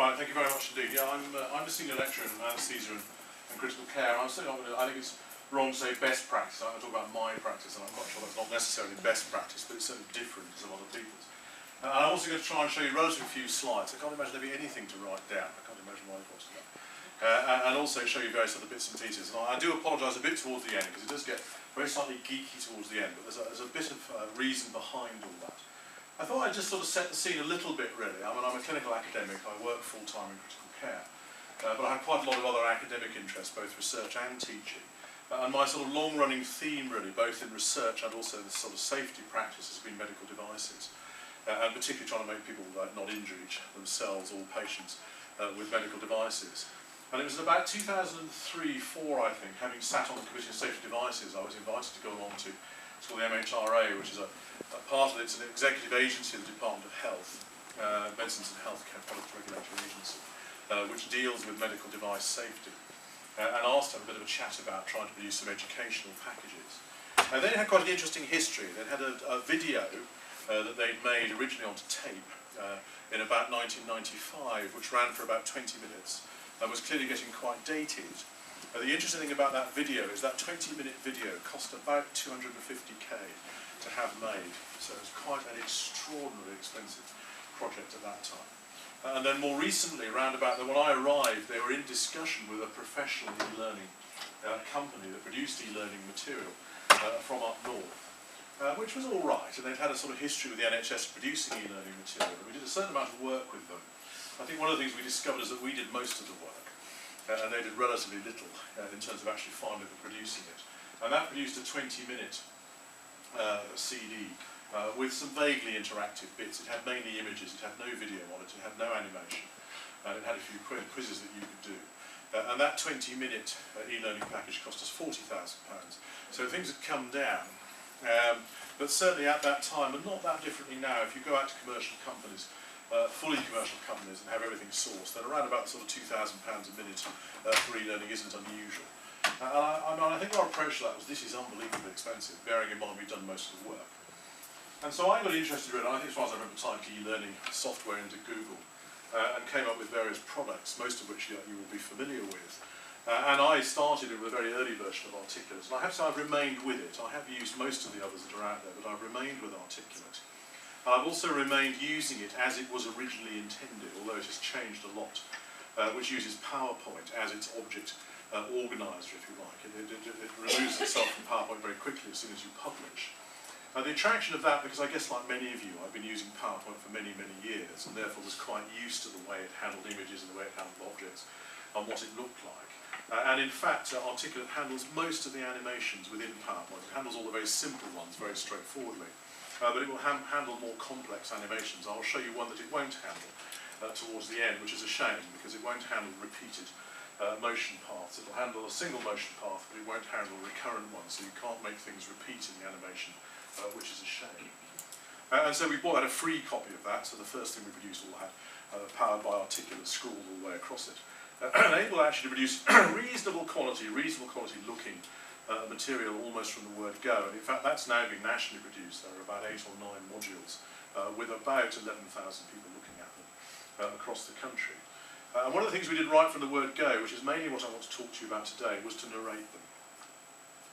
Right, thank you very much indeed. Yeah, I'm a senior lecturer in anaesthesia and critical care. I think it's wrong to say best practice. I talk about my practice, and I'm quite sure that's not necessarily best practice, but it's certainly different to some other people's. I'm also going to try and show you relatively few slides. I can't imagine there be anything to write down. I can't imagine why it was to that. And also show you various other bits and pieces. And I do apologise a bit towards the end, because it does get very slightly geeky towards the end, but there's a bit of reason behind all that. I thought I'd just sort of set the scene a little bit, really. I mean, I'm a clinical academic. I work full-time in critical care. But I have quite a lot of other academic interests, both research and teaching. And my sort of long-running theme, really, both in research and also the sort of safety practice, has been medical devices. And particularly trying to make people not injure themselves or patients with medical devices. And it was in about 2003-04, I think, having sat on the Committee of Safety Devices, I was invited to go along to it's called the MHRA, which is a part of it's an executive agency of the Department of Health, Medicines and Healthcare Products Regulatory Agency, which deals with medical device safety. And asked to have a bit of a chat about trying to produce some educational packages. They had quite an interesting history. They had a video that they'd made originally onto tape in about 1995, which ran for about 20 minutes and was clearly getting quite dated. The interesting thing about that video is that 20-minute video cost about 250k to have made, so it was quite an extraordinarily expensive project at that time. And then more recently, around about when I arrived, they were in discussion with a professional e-learning company that produced e-learning material from up north. Which was all right, and they'd had a sort of history with the NHS producing e-learning material, and we did a certain amount of work with them. I think one of the things we discovered is that we did most of the work, and they did relatively little in terms of actually finding and producing it. And that produced a 20-minute CD with some vaguely interactive bits. It had mainly images, it had no video on it, it had no animation, and it had a few quizzes that you could do. And that 20-minute e-learning package cost us £40,000. So things had come down. But certainly at that time, and not that differently now, if you go out to commercial companies, fully commercial companies, and have everything sourced, then around about sort of £2,000 a minute for e-learning isn't unusual. I think our approach to that was, this is unbelievably expensive, bearing in mind we've done most of the work. And so I got interested in, I think as far as I remember, typed e-learning software into Google, and came up with various products, most of which you will be familiar with. And I started with a very early version of Articulate, and I have to say I've remained with it. I have used most of the others that are out there, but I've remained with Articulate. And I've also remained using it as it was originally intended, although it has changed a lot, which uses PowerPoint as its object organiser, if you like. It removes itself from PowerPoint very quickly as soon as you publish. The attraction of that, because I guess like many of you, I've been using PowerPoint for many, many years, and therefore was quite used to the way it handled images and the way it handled objects and what it looked like. And in fact, Articulate handles most of the animations within PowerPoint. It handles all the very simple ones very straightforwardly. But it will handle more complex animations. I'll show you one that it won't handle towards the end, which is a shame, because it won't handle repeated motion paths. It will handle a single motion path, but it won't handle recurrent ones, so you can't make things repeat in the animation, which is a shame. And so we bought out a free copy of that, so the first thing we produced all had powered by Articulate scrawled all the way across it. Able actually to produce reasonable quality looking material almost from the word go. And in fact, that's now been nationally produced. There are about 8 or 9 modules with about 11,000 people looking at them across the country. And one of the things we did right from the word go, which is mainly what I want to talk to you about today, was to narrate them.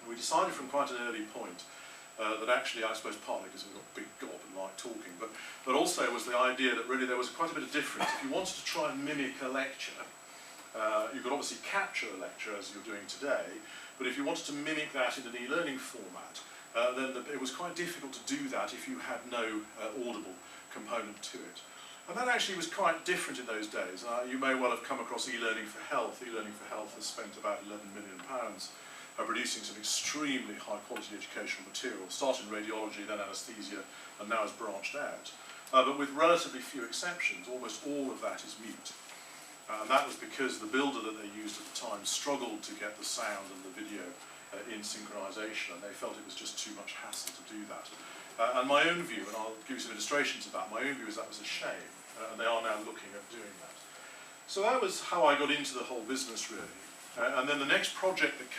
And we decided from quite an early point that actually, I suppose partly because we've got a big gob and like talking, but also was the idea that really there was quite a bit of difference. If you wanted to try and mimic a lecture, you could obviously capture a lecture as you're doing today, but if you wanted to mimic that in an e-learning format, then it was quite difficult to do that if you had no audible component to it. And that actually was quite different in those days. You may well have come across e-learning for health. E-learning for health has spent about £11 million producing some extremely high quality educational material, started in radiology, then anaesthesia, and now has branched out. But with relatively few exceptions, almost all of that is mute. And that was because the builder that they used at the time struggled to get the sound and the video in synchronisation, and they felt it was just too much hassle to do that. And my own view, and I'll give you some illustrations of that, my own view is that was a shame, and they are now looking at doing that. So that was how I got into the whole business, really. And then the next project that came